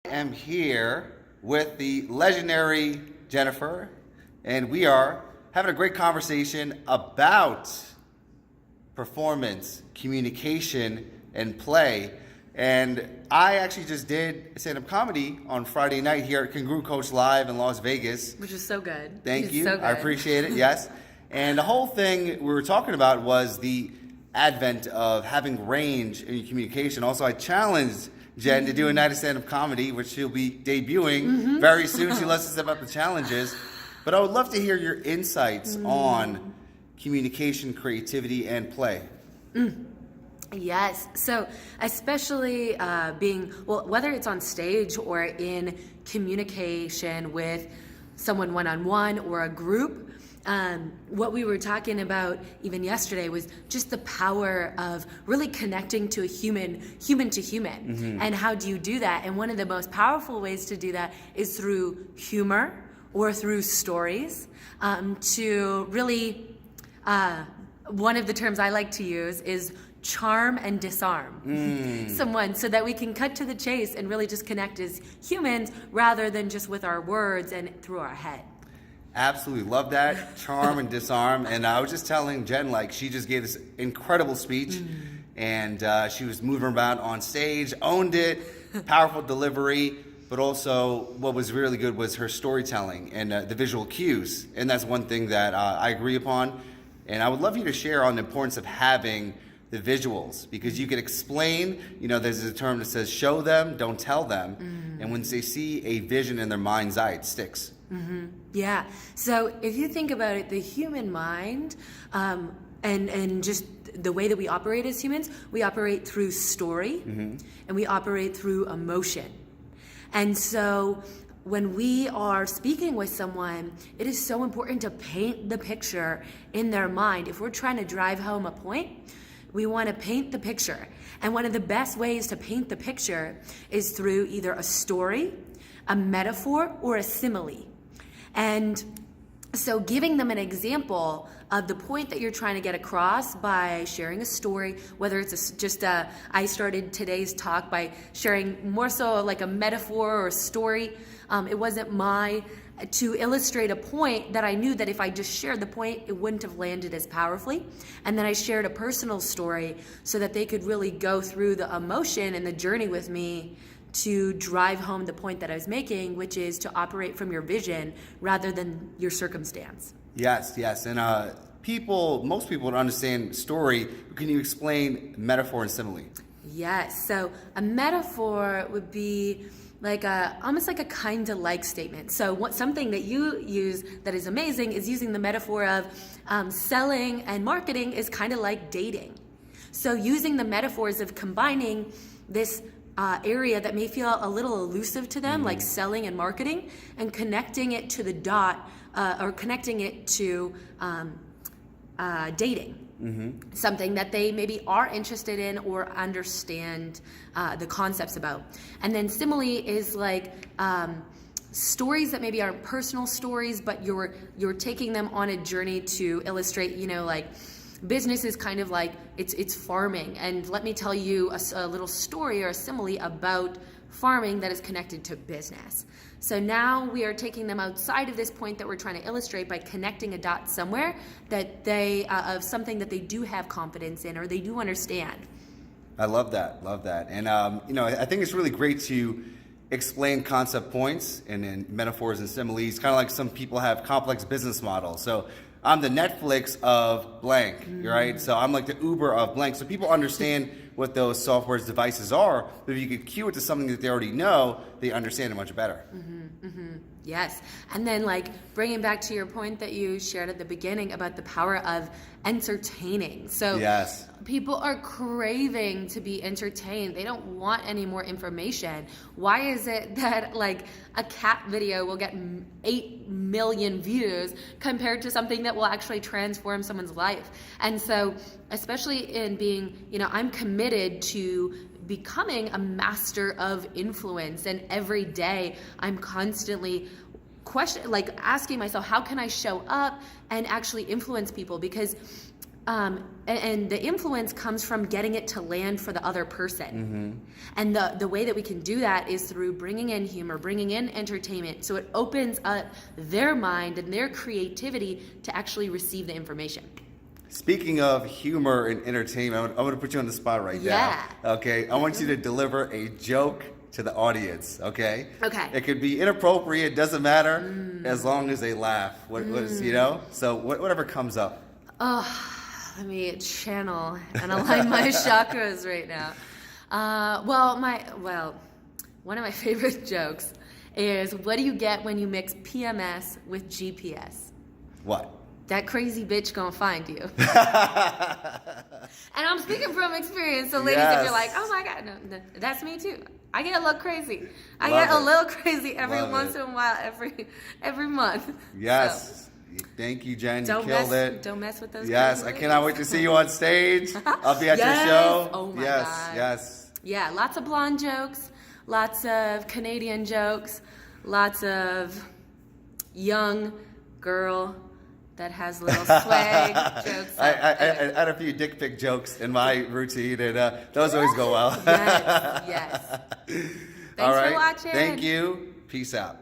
Am here with the legendary Jennifer, and we are having a great conversation about performance, communication, and play. And I actually just did stand-up comedy on Friday night here at Congruent Coach Live in Las Vegas. Which is so good. Thank you. So good. I appreciate it, yes. And the whole thing we were talking about was the advent of having range in your communication. Also, I challenged Jen to do a night of stand-up comedy, which she'll be debuting very soon. She lets us about the challenges. But I would love to hear your insights on communication, creativity, and play. Yes. So especially whether it's on stage or in communication with someone one-on-one or a group, what we were talking about even yesterday was just the power of really connecting to a human to human. And how do you do that? And one of the most powerful ways to do that is through humor or through stories. To really, one of the terms I like to use is charm and disarm someone, so that we can cut to the chase and really just connect as humans rather than just with our words and through our head. Absolutely love that, charm and disarm. And I was just telling Jen, like, she just gave this incredible speech, and she was moving around on stage, owned it, powerful delivery. But also, what was really good was her storytelling and the visual cues, and that's one thing that I agree upon. And I would love you to share on the importance of having the visuals, because you could explain, there's a term that says show them, don't tell them. And when they see a vision in their mind's eye, it sticks. Yeah. So if you think about it, the human mind, and just the way that we operate as humans, we operate through story, and we operate through emotion. And so when we are speaking with someone, it is so important to paint the picture in their mind. If we're trying to drive home a point, we want to paint the picture. And one of the best ways to paint the picture is through either a story, a metaphor, or a simile. And so giving them an example of the point that you're trying to get across by sharing a story, whether it's I started today's talk by sharing more so like a metaphor or a story. It wasn't to illustrate a point that I knew that if I just shared the point, it wouldn't have landed as powerfully. And then I shared a personal story so that they could really go through the emotion and the journey with me to drive home the point that I was making, which is to operate from your vision rather than your circumstance. Yes. And most people don't understand story. Can you explain metaphor and simile? Yes. So a metaphor would be almost like a kind of like statement. So something that you use that is amazing is using the metaphor of selling and marketing is kind of like dating. So using the metaphors of combining this area that may feel a little elusive to them, like selling and marketing, and connecting it to the dot, or connecting it to dating. Something that they maybe are interested in or understand the concepts about. And then simile is like stories that maybe aren't personal stories, but you're taking them on a journey to illustrate, like business is kind of like it's farming, and let me tell you a little story or a simile about farming that is connected to business. So now we are taking them outside of this point that we're trying to illustrate by connecting a dot somewhere that they of something that they do have confidence in or they do understand. I love that. And I think it's really great to explain concept points and metaphors and similes, kind of like some people have complex business models. So I'm the Netflix of blank, right? So I'm like the Uber of blank. So people understand what those software's devices are, but if you could cue it to something that they already know, they understand it much better. Yes. And then bringing back to your point that you shared at the beginning about the power of entertaining. So yes. People are craving to be entertained. They don't want any more information. Why is it that a cat video will get 8 million views compared to something that will actually transform someone's life? And so especially in being, I'm committed to becoming a master of influence, and every day I'm constantly asking myself, how can I show up and actually influence people? Because And the influence comes from getting it to land for the other person. And the way that we can do that is through bringing in humor, bringing in entertainment, so it opens up their mind and their creativity to actually receive the information. Speaking of humor and entertainment, I'm going to put you on the spot right now. Okay, I want you to deliver a joke to the audience. Okay. Okay. It could be inappropriate, doesn't matter, as long as they laugh. What is, you know? So whatever comes up. Oh, let me channel and align my chakras right now. One of my favorite jokes is, what do you get when you mix PMS with GPS? What? That crazy bitch gonna find you. And I'm speaking from experience, so ladies, if you're like, oh my God, no, that's me too. I get a little crazy. I get a little crazy every once in a while, every month. Yes. So. Thank you, Jen. You killed it. Don't mess with those. Yes, I cannot wait to see you on stage. I'll be at your show. Oh my God. Yes. Yeah, lots of blonde jokes, lots of Canadian jokes, lots of young girl that has little swag jokes. I had a few dick pic jokes in my routine, and those always go well. Yes. Thanks All right. for watching. Thank you. Peace out.